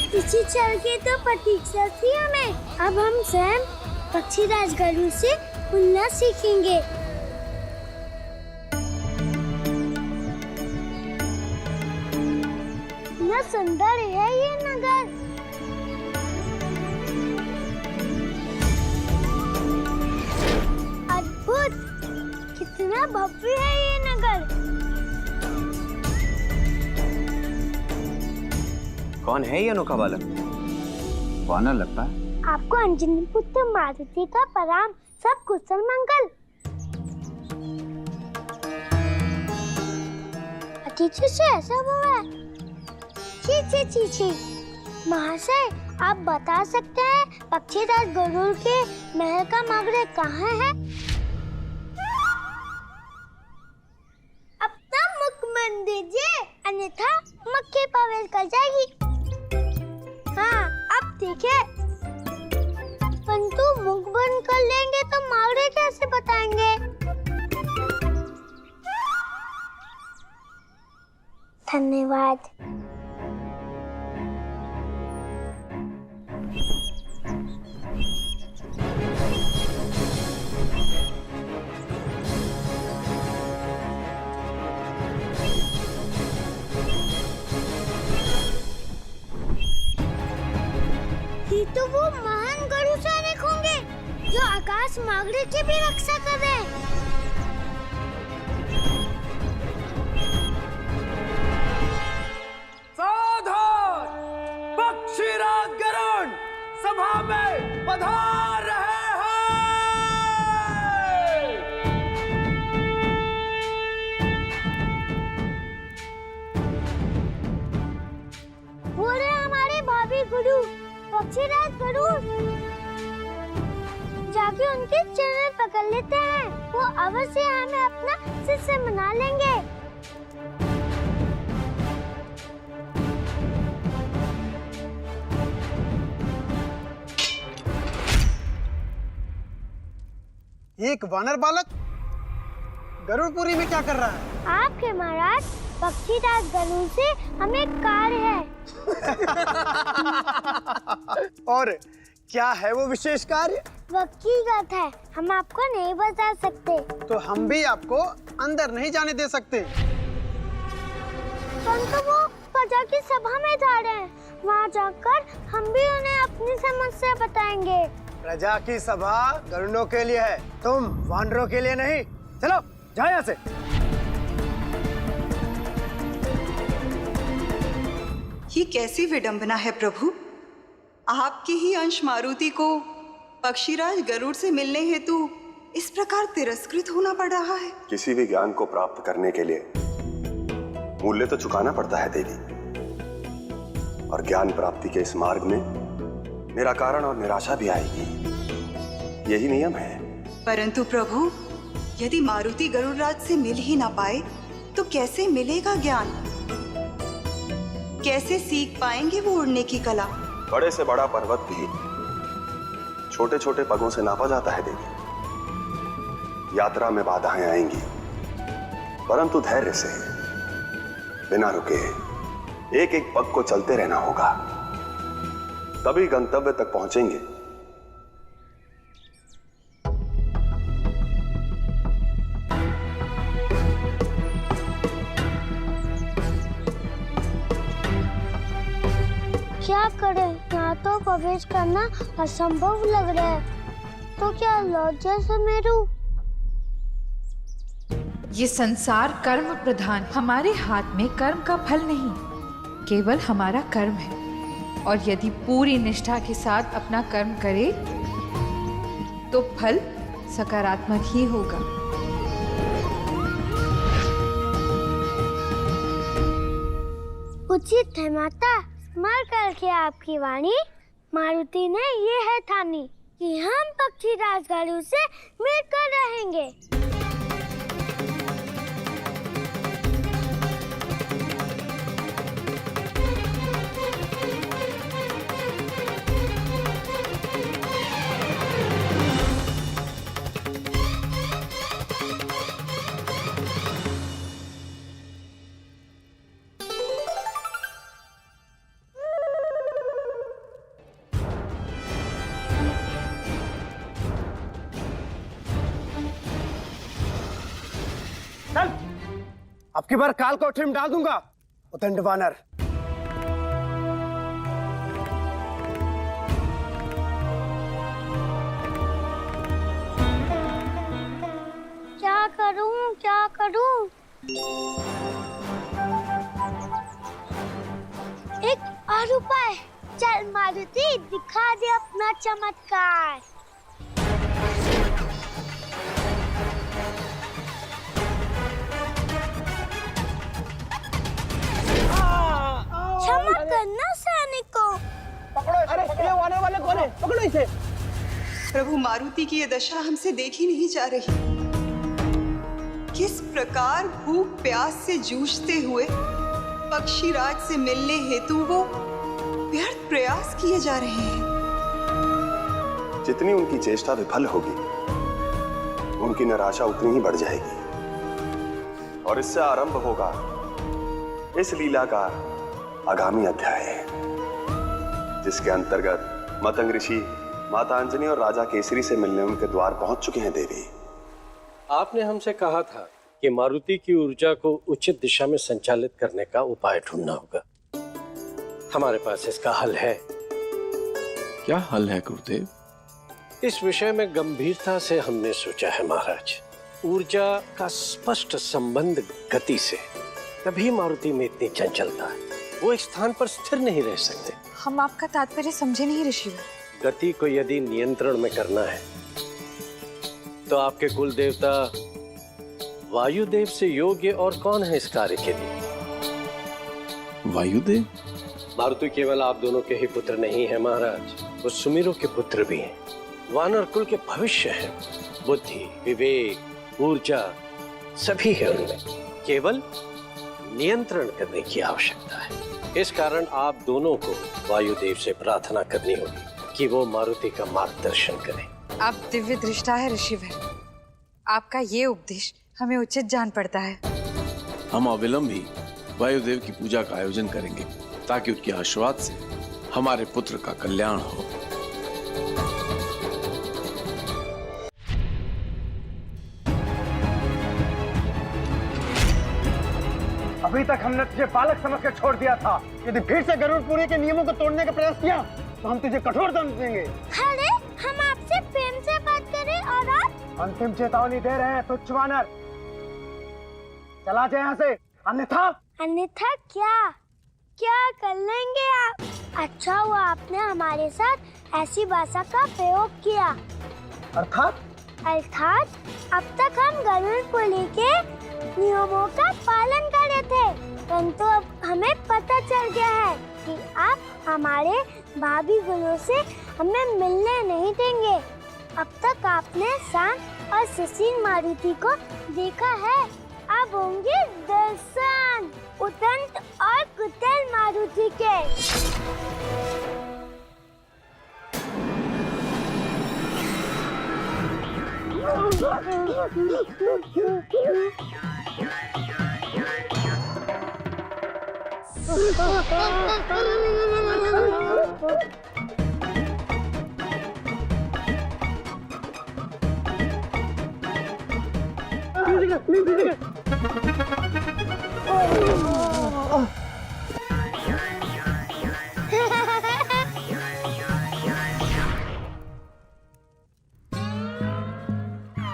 पीछे चल के तो प्रतीक्षा थी हमें। अब हम स्वयं पक्षीराज गरुड़ से उड़ना सीखेंगे। कितना सुंदर है ये नगर। अद्भुत, कितना भव्य है ये नगर। कौन है ये अनोखा बालक? वानर लगता है। आपको अंजनी पुत्र मारुति का प्रणाम। सब कुशल मंगल। अतिथि से ऐसा हुआ है। छी। महाशय, आप बता सकते हैं पक्षीराज गरुड़ के महल का मगरे कहाँ है? अपना मुख बंद दीजिए, अन्यथा मक्खी प्रवेश कर जाएगी। हाँ, अब ठीक है। परंतु मुख बंद कर लेंगे तो मावड़े कैसे बताएंगे? धन्यवाद। ये तो वो महान गरुड़ सैनिक होंगे जो आकाश मागरे की भी रक्षा कर रहे हैं। सावधान! पक्षीराज गरुड़ सभा में पधार रहे हैं। वो रहे हमारे भाभी गुरु पक्षीराज गरुड़। जाके उनके चरण पकड़ लेते हैं। वो अवश्य हमें अपना शिष्य बना लेंगे। एक वानर बालक गरुड़पुरी में क्या कर रहा है? आपके महाराज, पक्षीराज गरुड़ से हमें कार्य है। और क्या है वो विशेष कार्य? व्यक्तिगत है, हम आपको नहीं बता सकते। तो हम भी आपको अंदर नहीं जाने दे सकते। परंतु वो प्रजा की सभा में जा रहे हैं। वहाँ जाकर हम भी उन्हें अपनी समस्या बताएंगे। प्रजा की सभा गरुड़ों के लिए है, तुम वानरों के लिए नहीं। चलो जाओ यहाँ से। ये कैसी विडंबना है प्रभु। आपके ही अंश मारुति को पक्षीराज गरुड़ से मिलने हेतु इस प्रकार तिरस्कृत होना पड़ रहा है। किसी भी ज्ञान को प्राप्त करने के लिए मूल्य तो चुकाना पड़ता है देवी, और ज्ञान प्राप्ति के इस मार्ग में निराकरण और निराशा भी आएगी। यही नियम है। परंतु प्रभु, यदि मारुति गरुड़राज से मिल ही ना पाए तो कैसे मिलेगा ज्ञान? कैसे सीख पाएंगे वो उड़ने की कला? बड़े से बड़ा पर्वत भी छोटे छोटे पगों से नापा जाता है देवी। यात्रा में बाधाएं आएंगी, परंतु धैर्य से बिना रुके एक एक पग को चलते रहना होगा, तभी गंतव्य तक पहुंचेंगे। क्या करें, यहाँ तो प्रवेश करना असंभव लग रहा है। तो क्या लौट जा सुमेरु? ये संसार कर्म प्रधान, हमारे हाथ में कर्म का फल नहीं, केवल हमारा कर्म है। और यदि पूरी निष्ठा के साथ अपना कर्म करे तो फल सकारात्मक ही होगा। उचित है माता, स्मरण करके आपकी वाणी मारुति ने ये है ठानी कि हम पक्षीराज गरुड़ से मिलकर रहेंगे। अब की बार काल कोठरी में डाल दूंगा उदंड वानर। क्या करूं? एक और उपाय। चल मारुति, दिखा दे अपना चमत्कार। क्षमा करना सैनिकों। अरे ये वानर वाले कौन है? पकड़ो इसे। प्रभु, मारुति की ये दशा हमसे देखी नहीं जा रही। किस प्रकार भूख प्यास से जूझते हुए पक्षीराज से मिलने हेतु वो व्यर्थ प्रयास किए जा रहे हैं। जितनी उनकी चेष्टा विफल होगी, उनकी निराशा उतनी ही बढ़ जाएगी। और इससे आरंभ होगा इस लीला का आगामी अध्याय, जिसके अंतर्गत मतंग ऋषि माता अंजनी और राजा केसरी से मिलने उनके द्वार पहुंच चुके हैं। देवी, आपने हमसे कहा था कि मारुति की ऊर्जा को उचित दिशा में संचालित करने का उपाय ढूंढना होगा। हमारे पास इसका हल है। क्या हल है गुरुदेव? इस विषय में गंभीरता से हमने सोचा है महाराज। ऊर्जा का स्पष्ट संबंध गति से, तभी मारुति में इतनी चंचलता है। वो एक स्थान पर स्थिर नहीं रह सकते। हम आपका तात्पर्य समझे नहीं ऋषिवर। गति को यदि नियंत्रण में करना है तो आपके कुल देवता वायुदेव से योग्य और कौन है इस कार्य के लिए? वायुदेव? मारुति केवल आप दोनों के ही पुत्र नहीं है महाराज, वो सुमेरु के पुत्र भी हैं। वानर कुल के भविष्य है। बुद्धि, विवेक, ऊर्जा सभी है उनमें, केवल नियंत्रण करने की आवश्यकता है। इस कारण आप दोनों को वायुदेव से प्रार्थना करनी होगी कि वो मारुति का मार्गदर्शन करें। आप दिव्य दृष्टा है ऋषिवर। आपका ये उपदेश हमें उचित जान पड़ता है। हम अविलंब ही वायुदेव की पूजा का आयोजन करेंगे ताकि उनके आशीर्वाद से हमारे पुत्र का कल्याण हो। अभी तक हमने तुझे बालक समझ कर छोड़ दिया था। यदि फिर से गरुड़पुरी के नियमों को तोड़ने का प्रयास किया तो हम तुझे कठोर दंड देंगे। अरे हम आपसे प्रेम से बात करें और आप अंतिम चेतावनी दे रहे हैं तुच्छ वानर। चला जाए यहाँ से, अन्यथा क्या कर लेंगे आप? अच्छा हुआ आपने हमारे साथ ऐसी भाषा का प्रयोग किया। अर्थात अब तक हम गरुड़पुरी के नियमों का पालन कर रहे थे, परंतु अब हमें पता चल गया है कि आप हमारे भाभी गुणों से हमें मिलने नहीं देंगे। अब तक आपने शांत और सुशील मारुति को देखा है, अब होंगे दर्शन उदंत और कुटिल मारुति के।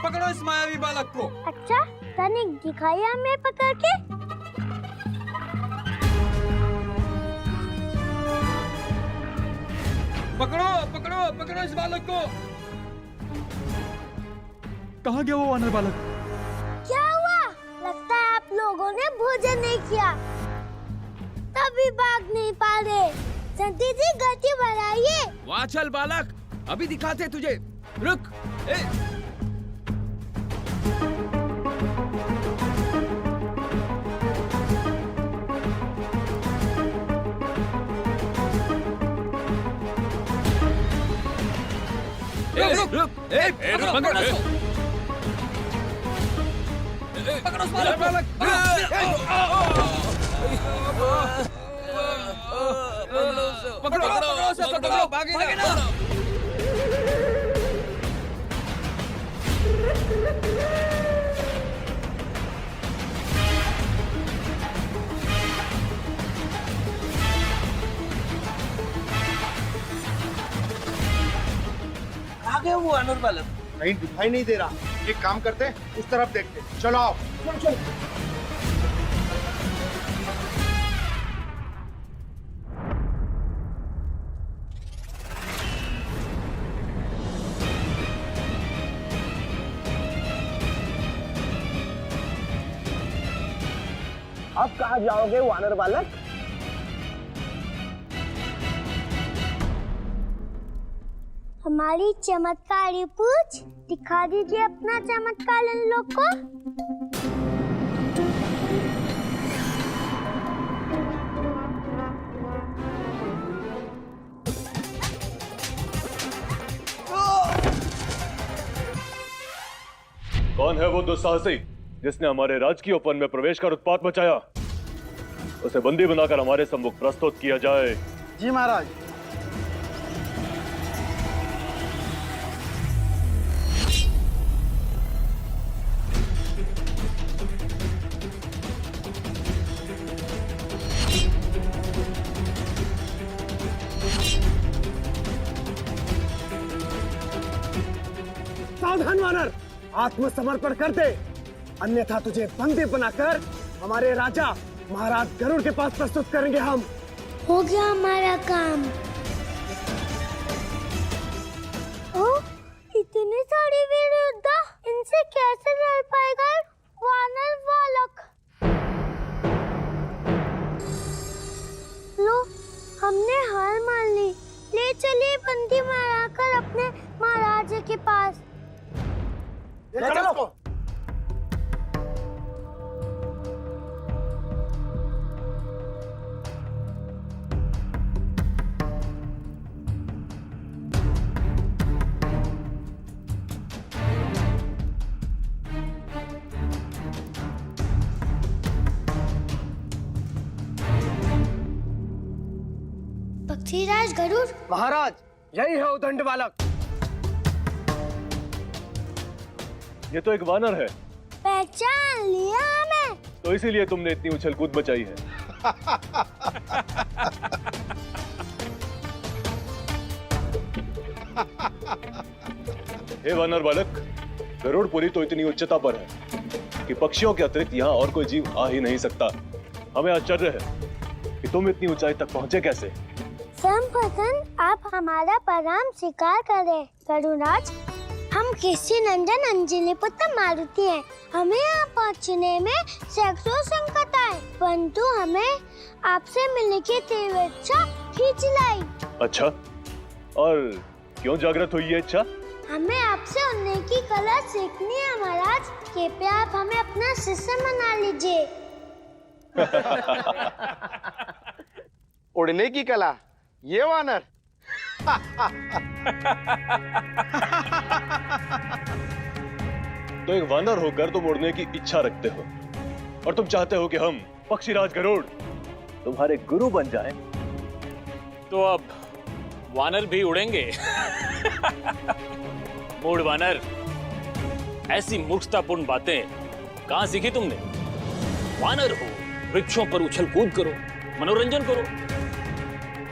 पकड़ो इस मायावी बालक को। अच्छा, तनिक दिखाइए हमें पकड़ के। पकड़ो इस बालक को। कहाँ गया वो वानर बालक? क्या हुआ? लगता है आप लोगों ने भोजन नहीं किया, तभी भाग नहीं पा रहे। संती जी गति बढ़ाइए। वाह चल बालक, अभी दिखाते तुझे। रुक। रुक। पकड़ो उस बालक। पकड़ो, भागे ना। वानर बालक? कहीं दिखाई नहीं दे रहा। एक काम करते हैं, उस तरफ देखते हैं। चलो आओ। चलो चलो। अब कहाँ जाओगे वानर बालक? हमारी चमत्कारी पूछ दिखा दीजिए अपना चमत्कार इन लोग को। कौन है वो दुस्साहसी जिसने हमारे राजकीय उपवन में प्रवेश कर उत्पात मचाया? उसे बंदी बनाकर हमारे सम्मुख प्रस्तुत किया जाए। जी महाराज। सावधान वानर, आत्मसमर्पण कर दे, अन्यथा तुझे बंदी बनाकर हमारे राजा महाराज गरुड़ के पास प्रस्तुत करेंगे हम। हो गया हमारा काम। ओ, इतनी सारी वीर योद्धा, इनसे कैसे लड़ पाएगा वानर बालक? लो, हमने हार मान ली। ले चलिए बंदी बनाकर अपने महाराजा के पास। चलो। पक्षीराज गरुड़। महाराज, यही है उदंड बालक। ये तो एक वानर है। पहचान लिया हमें। तो इसीलिए तुमने इतनी उछल कूद मचाई है। हे वानर बालक, गरुड़पुरी तो इतनी उच्चता पर है कि पक्षियों के अतिरिक्त यहाँ और कोई जीव आ ही नहीं सकता। हमें आश्चर्य है कि तुम इतनी ऊंचाई तक पहुंचे कैसे? संपतन, आप हमारा परम स्वीकार करें। गरुड़राज, हम कृषि नंदन अंजलि पुत्र मारुति हैं। हमें यहाँ पहुँचने में सैकड़ों संकट आए, परंतु हमें आपसे मिलने की तीव्र इच्छा खींच लाई। अच्छा, और क्यों जागृत हुई ये इच्छा? हमें आपसे उड़ने की कला सीखनी है महाराज। कृपया आप हमें अपना शिष्य बना लीजिए। उड़ने की कला, ये वानर। तो एक वानर होकर तुम उड़ने की इच्छा रखते हो और तुम चाहते हो कि हम पक्षीराज गरुड़ तुम्हारे गुरु बन जाएं। तो अब वानर भी उड़ेंगे? मूड वानर, ऐसी मूर्खतापूर्ण बातें कहां सीखी तुमने? वानर हो, वृक्षों पर उछल कूद करो, मनोरंजन करो।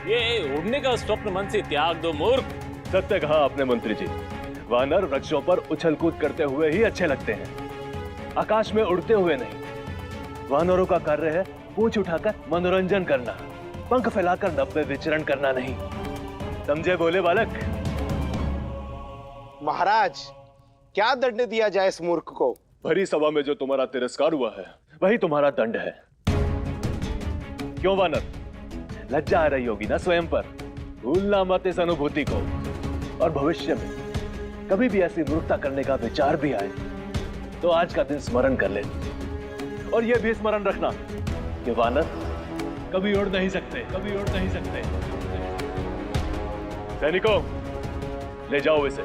ये उड़ने का स्वप्न मन से त्याग दो मूर्ख। सत्य कहा आपने मंत्री जी। वानर वृक्षों पर उछल कूद करते हुए ही अच्छे लगते हैं, आकाश में उड़ते हुए नहीं। वानरों का कार्य है पूंछ उठाकर मनोरंजन करना, पंख फैलाकर नभ में विचरण करना नहीं। समझे बोले बालक? महाराज, क्या दंड दिया जाए इस मूर्ख को? भरी सभा में जो तुम्हारा तिरस्कार हुआ है वही तुम्हारा दंड है। क्यों वानर, लज्जा आ रही होगी ना स्वयं पर? भूलना मत इस अनुभूति को, और भविष्य में कभी भी ऐसी मूर्खता करने का विचार भी आए तो आज का दिन स्मरण कर ले। और यह भी स्मरण रखना कि वानर कभी उड़ नहीं सकते, कभी उड़ नहीं सकते। सैनिकों, ले जाओ इसे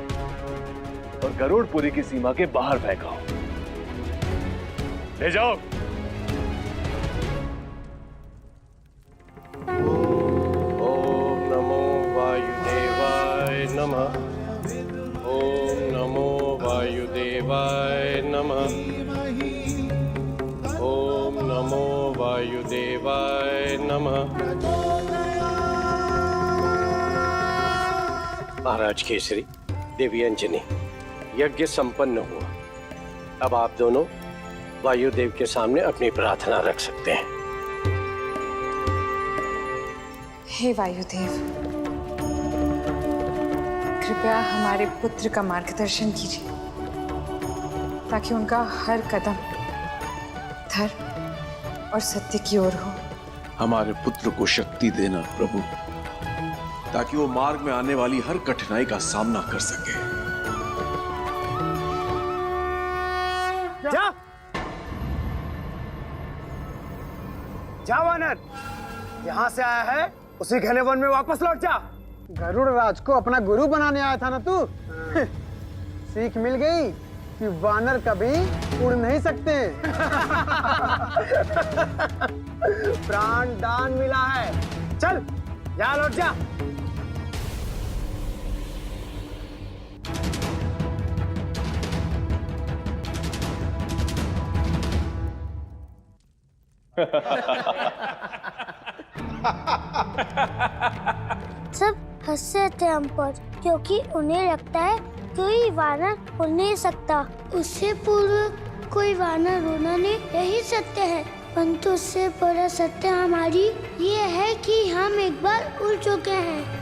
और गरुड़पुरी की सीमा के बाहर फेंकाओ। ले जाओ। ओम नमो वायुदेवाय नमः। ओम नमो वायुदेवाय नमः। ओम नमो वायुदेवाय नमः। महाराज केसरी, देवी अंजनी, यज्ञ संपन्न हुआ। अब आप दोनों वायुदेव के सामने अपनी प्रार्थना रख सकते हैं। हे वायुदेव, कृपया हमारे पुत्र का मार्गदर्शन कीजिए ताकि उनका हर कदम धर्म और सत्य की ओर हो। हमारे पुत्र को शक्ति देना प्रभु, ताकि वो मार्ग में आने वाली हर कठिनाई का सामना कर सके। जा जा वानर, यहाँ से आया है उसी घने वन में वापस लौट जा। गरुड़ राज को अपना गुरु बनाने आया था ना तू? सीख मिल गई कि वानर कभी उड़ नहीं सकते। प्राण दान मिला है, चल जा लौट जा। सब हंसते थे हम पर, क्योंकि उन्हें लगता है कोई वानर उड़ नहीं सकता। उससे पूर्व कोई वानर उड़ना नहीं, यही सत्य है। परंतु उससे बड़ा सत्य हमारी ये है कि हम एक बार उड़ चुके हैं।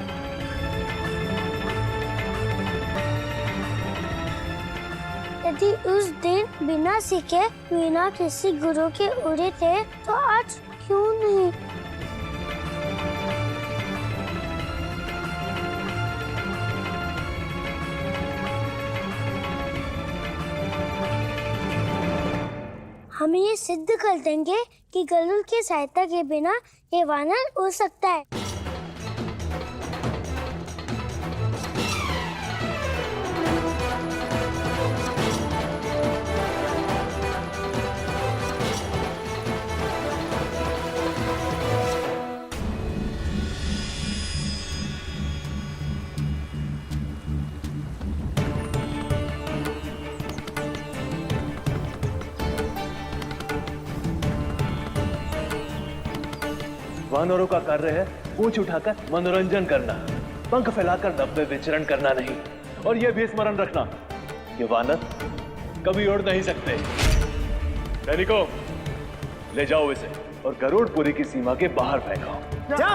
यदि उस दिन बिना सीखे, बिना किसी गुरु के उड़े थे, तो आज क्यों नहीं? हम ये सिद्ध कर देंगे कि गरुड़ की सहायता के बिना ये वानर उड़ सकता है। वानरों का कार्य है पूंछ उठाकर मनोरंजन करना, पंख फैलाकर नभ में विचरण करना नहीं। और यह भी स्मरण रखना कि वानर कभी उड़ नहीं सकते। सैनिकों, ले जाओ इसे और गरुड़पुरी की सीमा के बाहर फेंको। जा।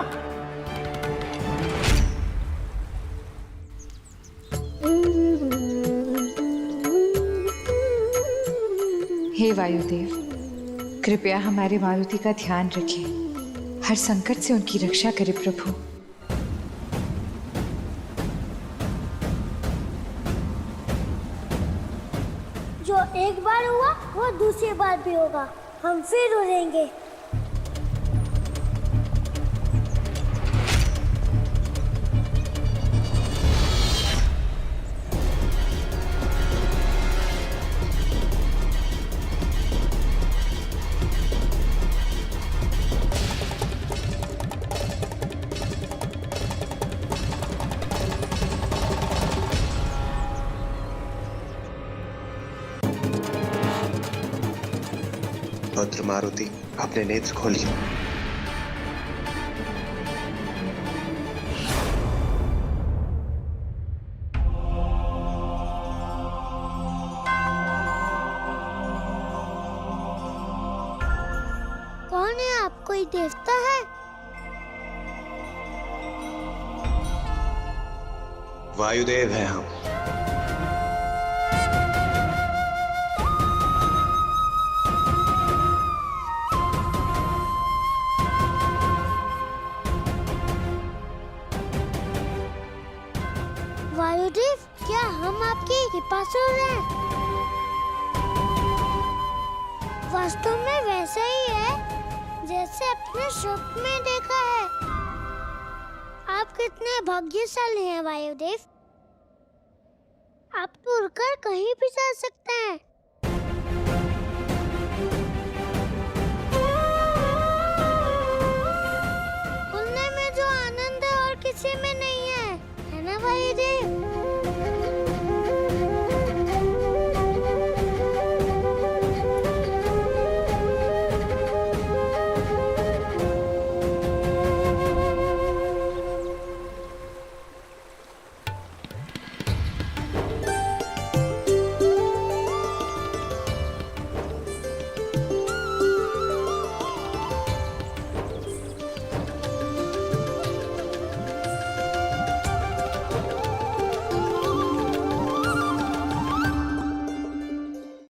हे वायुदेव, कृपया हमारे मारुति का ध्यान रखें। हर संकट से उनकी रक्षा करे प्रभु। जो एक बार हुआ वो दूसरी बार भी होगा। हम फिर उड़ेंगे। भद्र मारुति, अपने नेत्र खोलिए। कौन है आप? कोई देवता है? वायुदेव है हम। वायुदेव, क्या हम आपकी कृपा से उड़ रहे हैं? वास्तव में वैसा ही है जैसे अपने स्वप्न में देखा है। आप कितने भाग्यशाली हैं वायुदेव। आप तो उड़कर कहीं भी जा सकते हैं।